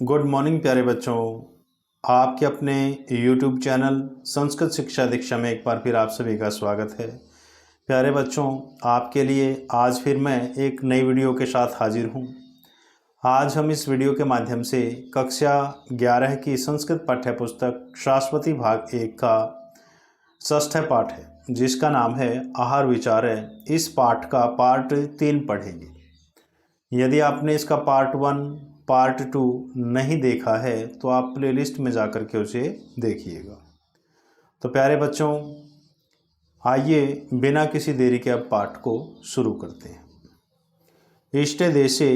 Good morning प्यारे बच्चों। आपके अपने YouTube चैनल संस्कृत शिक्षा दीक्षा में एक बार फिर आप सभी का स्वागत है। प्यारे बच्चों, आपके लिए आज फिर मैं एक नई वीडियो के साथ हाजिर हूँ। आज हम इस वीडियो के माध्यम से कक्षा 11 की संस्कृत पाठ्य पुस्तक शाश्वती भाग 1 का षष्ठ पाठ है, जिसका नाम है आहार विचार है। इस पाठ का पार्ट 3 पढ़ेंगे। यदि आपने इसका पार्ट 1 पार्ट 2 नहीं देखा है तो आप प्लेलिस्ट में जाकर के उसे देखिएगा। तो प्यारे बच्चों, आइए बिना किसी देरी के अब पाठ को शुरू करते हैं। इष्टे देशे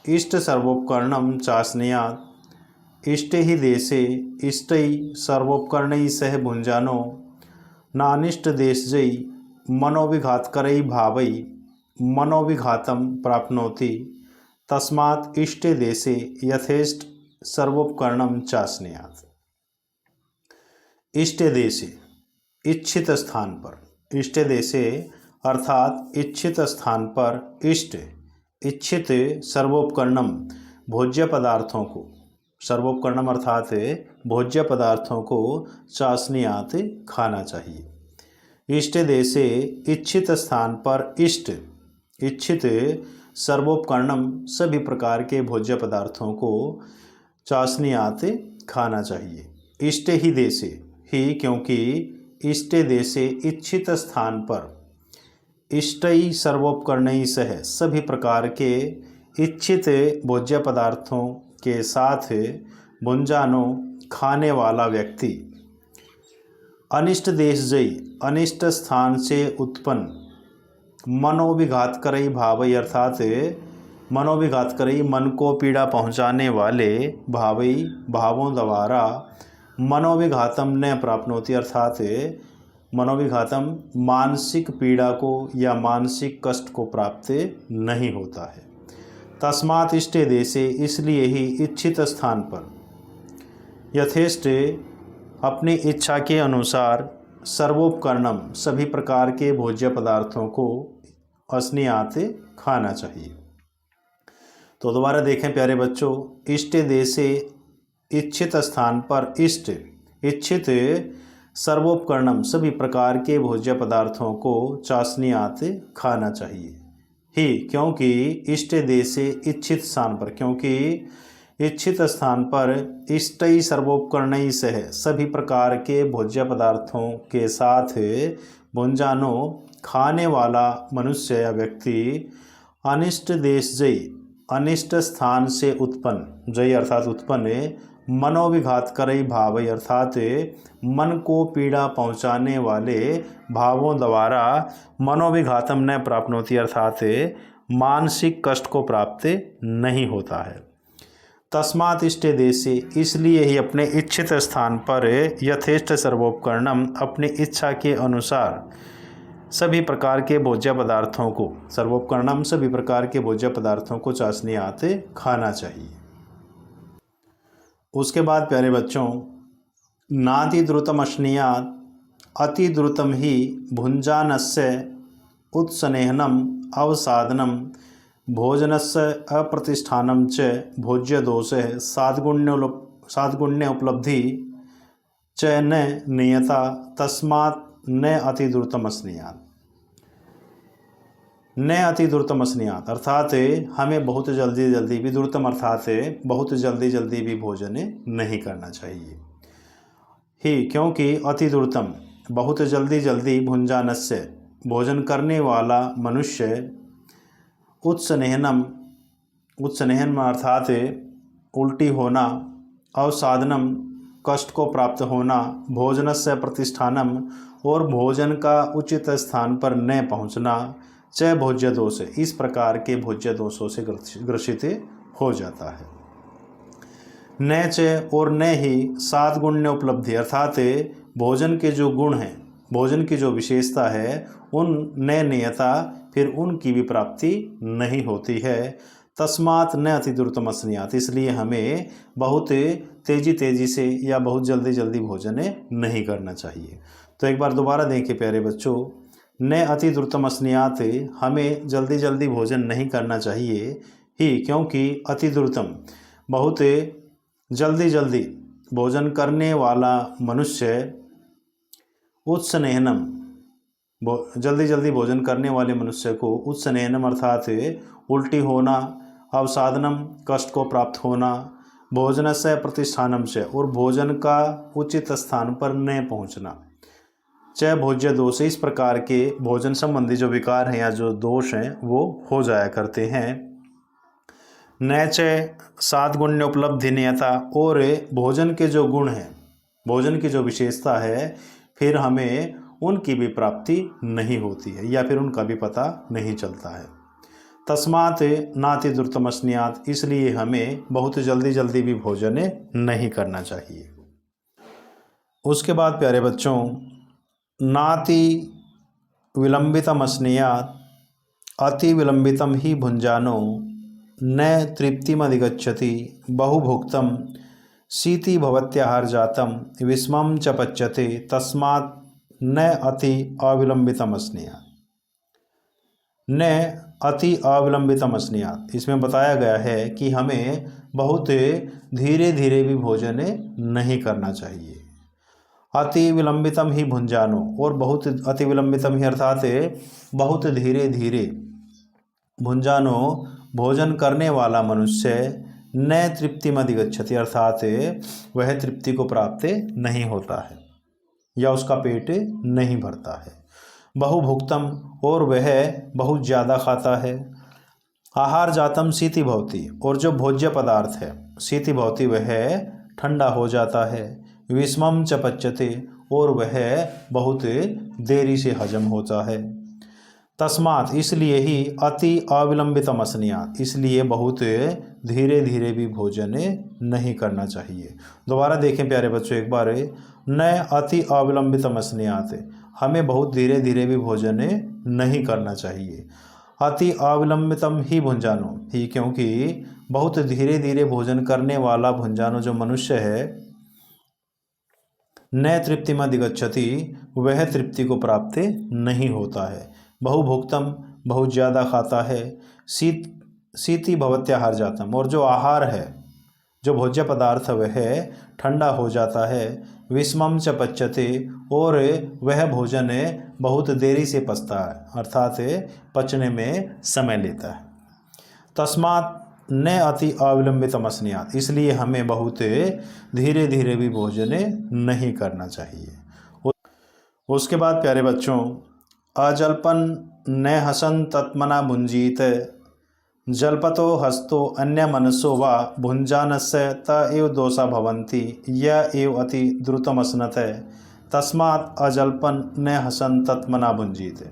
इष्ट सर्वोपकरणम चास्नेयात् इष्टे ही देशे इष्टै सर्वोपकरणै सह भुंजानो नानिष्ट देशजै मनोविघातकरै भावै मनोविघातं प्राप्नोति तस्मात् इष्टे देशे यथेष्ट सर्वोपकरणम चास्नेयात्। इष्टे देशे इच्छित स्थान पर, इष्टे देशे अर्थात इच्छित स्थान पर, इष्ट इच्छित सर्वोपकरणम भोज्य पदार्थों को, सर्वोपकरणम अर्थात भोज्य पदार्थों को चास्नेयात् खाना चाहिए। इष्ट देशे इच्छित स्थान पर, इष्ट इच्छित सर्वोपकरणम सभी प्रकार के भोज्य पदार्थों को चास्नेयात् खाना चाहिए। इष्टे ही देशे, ही क्योंकि इष्टे देशे इच्छित स्थान पर, इष्टै सर्वोपकरणै सह सभी प्रकार के इच्छित भोज्य पदार्थों के साथ भुंजानो खाने वाला व्यक्ति, अनिष्ट देशजै अनिष्ट स्थान से उत्पन्न, मनोविघातकरै भावै अर्थात मनोविघातकरै मन को पीड़ा पहुँचाने वाले, भावै भावों द्वारा, मनोविघातम न प्राप्नोति अर्थात मनोविघातम मानसिक पीड़ा को या मानसिक कष्ट को प्राप्त नहीं होता है। तस्मात् इष्टे देशे इसलिए ही इच्छित स्थान पर, यथेष्ट अपनी इच्छा के अनुसार, सर्वोपकरणम सभी प्रकार के भोज्य पदार्थों को चास्नेयात् खाना चाहिए। तो दोबारा देखें प्यारे बच्चों, इष्ट देशे इच्छित स्थान पर, इष्ट इच्छित सर्वोपकरणम सभी प्रकार के भोज्य पदार्थों को चास्नेयात् खाना चाहिए। ही क्योंकि इष्ट देशे इच्छित स्थान पर, क्योंकि इच्छित स्थान पर इष्टै सर्वोपकरणै सह सभी प्रकार के भोज्य पदार्थों के साथ भुंजानो खाने वाला मनुष्य या व्यक्ति, अनिष्ट देशजै अनिष्ट स्थान से उत्पन्न, जय अर्थात उत्पन्न, मनोविघातकरै भावै अर्थात मन को पीड़ा पहुँचाने वाले भावों द्वारा, मनोविघातम न प्राप्नोति अर्थात मानसिक कष्ट को प्राप्त नहीं होता है। तस्मात् इष्टे देशे इसलिए ही अपने इच्छित स्थान पर, यथेष्ट सर्वोपकरणम अपनी इच्छा के अनुसार सभी प्रकार के भोज्य पदार्थों को, सर्वोपकरणम सभी प्रकार के भोज्य पदार्थों को चास्नेयात् खाना चाहिए। उसके बाद प्यारे बच्चों, नाति द्रुतम अश्नीयात् अति द्रुतम ही भुंजानस्य उत्स्नेहनम अवसादनम भोजनस्य अप्रतिष्ठानं च भोज्य दोषः साद्गुण्य उपलब्धि च न नियता तस्मात् न अति द्रुतम स्नेहात्। न अति द्रुतम स्नेहात् अर्थात हमें बहुत जल्दी जल्दी भी, द्रुतम अर्थात बहुत जल्दी जल्दी भी भोजन नहीं करना चाहिए। ही क्योंकि अति द्रुतम बहुत जल्दी जल्दी, भुंजानस्य भोजन करने वाला मनुष्य, उत्स्नेहनम उत्स्नेहन अर्थात उल्टी होना, अवसादनम कष्ट को प्राप्त होना, भोजनस्य प्रतिष्ठानम और भोजन का उचित स्थान पर न पहुँचना, च भोज्य दोष इस प्रकार के भोज्य दोषों से ग्रसित हो जाता है। न च और न ही साद्गुण्य उपलब्धि अर्थात भोजन के जो गुण हैं, भोजन की जो विशेषता है, उन न नियता फिर उनकी भी प्राप्ति नहीं होती है। तस्मात् न अति द्रुतम स्नेहात् इसलिए हमें बहुत तेज़ी से या बहुत जल्दी जल्दी भोजन नहीं करना चाहिए। तो एक बार दोबारा देखें प्यारे बच्चों, न अति द्रुतम स्नेहात् हमें जल्दी जल्दी भोजन नहीं करना चाहिए। ही क्योंकि अति द्रुतम बहुत जल्दी जल्दी भोजन करने वाला मनुष्य उत्सनेहनम, जल्दी जल्दी भोजन करने वाले मनुष्य को उत्सनेहनम अर्थात उल्टी होना, अवसादनम कष्ट को प्राप्त होना, भोजन से प्रतिष्ठानम से और भोजन का उचित स्थान पर न पहुंचना, च भोज्य दोष, इस प्रकार के भोजन संबंधी जो विकार हैं या जो दोष हैं वो हो जाया करते हैं। न च सात गुण्य उपलब्धि नियता, और भोजन के जो गुण हैं, भोजन की जो विशेषता है, फिर हमें उनकी भी प्राप्ति नहीं होती है या फिर उनका भी पता नहीं चलता है। तस्मात् नाति द्रुतमस्न्यात्, इसलिए हमें बहुत जल्दी जल्दी भी भोजन नहीं करना चाहिए। उसके बाद प्यारे बच्चों, नाति विलंबितमस्न्यात्, अति विलंबितम ही भुंजानो न तृप्तिमधिगच्छति, बहुभुक्तम शीति भवत्याहार जातम विस्मम च पच्यते, तस्मात् न अति अविलंबितमस्न्यात्। न अति अविलंबितमस्न्यात्, इसमें बताया गया है कि हमें बहुत धीरे धीरे भी भोजन नहीं करना चाहिए। अति विलंबितम ही भुंजानो, और बहुत अति विलंबितम ही अर्थात बहुत धीरे धीरे, भुंजानो भोजन करने वाला मनुष्य, न तृप्तिमधिगच्छति अर्थात वह तृप्ति को प्राप्त नहीं होता है या उसका पेट नहीं भरता है। बहुभुक्तम, और वह बहुत ज़्यादा खाता है। आहार जातम शीति भवति, और जो भोज्य पदार्थ है शीति भवति वह ठंडा हो जाता है। विस्मम च पच्यते, और वह बहुत देरी से हजम होता है। तस्मात्, इसलिए ही अति अविलंबितमस्न्यात्, इसलिए बहुत धीरे धीरे भी भोजन नहीं करना चाहिए। दोबारा देखें प्यारे बच्चों एक बार, न अति अविलंबितमस्न्यात्, हमें बहुत धीरे धीरे भी भोजन नहीं करना चाहिए। अति अविलंबितम ही भुंजानो, ही क्योंकि बहुत धीरे धीरे भोजन करने वाला भुंजानो जो मनुष्य है, न तृप्तिमधिगच्छति, वह तृप्ति को प्राप्त नहीं होता है। बहुभुक्तम, बहुत ज़्यादा खाता है। शीति भवत्याहार जातम, और जो आहार है, जो भोज्य पदार्थ वह ठंडा हो जाता है। विस्मम च पच्यते, और वह भोजन बहुत देरी से पचता है अर्थात पचने में समय लेता है। तस्मात् न अति अविलंबितमस्न्यात्, इसलिए हमें बहुत धीरे धीरे भी भोजन नहीं करना चाहिए। उसके बाद प्यारे बच्चों, अजल्पन न हसन तत्मना भुंजीत, जल्पतो हस्तो अन्य मनसो वा भुंजानस्य त एव दोषा भवन्ति, य एव अति द्रुतमस्नत, तस्मात् अजल्पन न हसन तत्मना भुंजीत।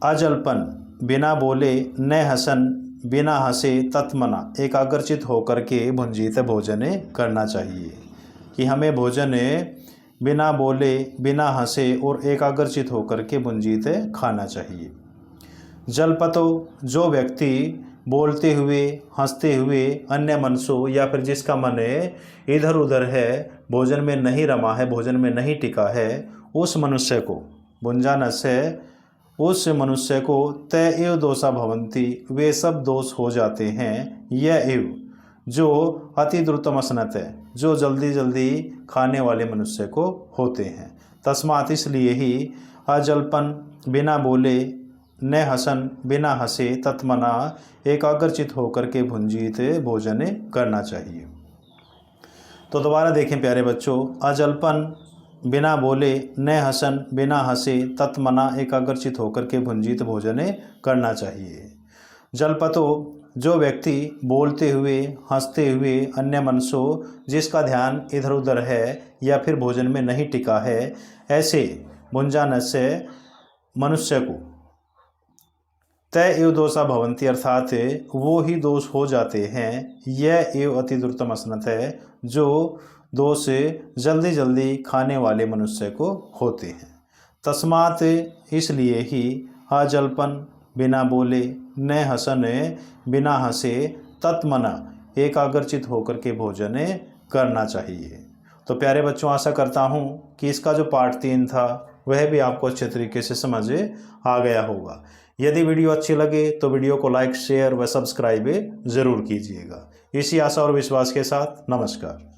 अजल्पन, बिना बोले, न हसन, बिना हंसे, तत्मना, एकाग्रचित होकर के भुंजीत, भोजन करना चाहिए। कि हमें भोजन बिना बोले, बिना हंसे और एकाग्रचित होकर के भुंजीत खाना चाहिए। जलपतो, जो व्यक्ति बोलते हुए, हंसते हुए, अन्य मनसो, या फिर जिसका मन इधर उधर है, भोजन में नहीं रमा है, भोजन में नहीं टिका है, उस मनुष्य को, भुंजानस्य, उस मनुष्य को तय एव दोषा भवन्ति, वे सब दोष हो जाते हैं। यह एव, जो अति द्रुतमस्नत है, जो जल्दी जल्दी खाने वाले मनुष्य को होते हैं। तस्मात्, इसलिए ही अजल्पन, बिना बोले, न हसन, बिना हंसे, तत्मना, एकाग्रचित होकर के भुंजीत भोजन करना चाहिए। तो दोबारा देखें प्यारे बच्चों, अजल्पन, बिना बोले, न हसन, बिना हंसे, तत्मना, एकाग्रचित होकर के भुंजीत भोजन करना चाहिए। जलपतो, जो व्यक्ति बोलते हुए, हंसते हुए, अन्य मनसो, जिसका ध्यान इधर उधर है या फिर भोजन में नहीं टिका है, ऐसे भुंजानस्य, मनुष्य को तय एव दोषा भवन्ति, अर्थात वो ही दोष हो जाते हैं। यह एव अति द्रुतमस्नत है, जो दोष जल्दी जल्दी खाने वाले मनुष्य को होते हैं। तस्मात्, इसलिए ही अजल्पन, बिना बोले, न हसन, बिना हंसे, तत्मना, एकाग्रचित होकर के भोजन करना चाहिए। तो प्यारे बच्चों, आशा करता हूँ कि इसका जो पार्ट 3 था वह भी आपको अच्छे तरीके से समझ आ गया होगा। यदि वीडियो अच्छी लगे तो वीडियो को लाइक, शेयर व सब्सक्राइब ज़रूर कीजिएगा। इसी आशा और विश्वास के साथ नमस्कार।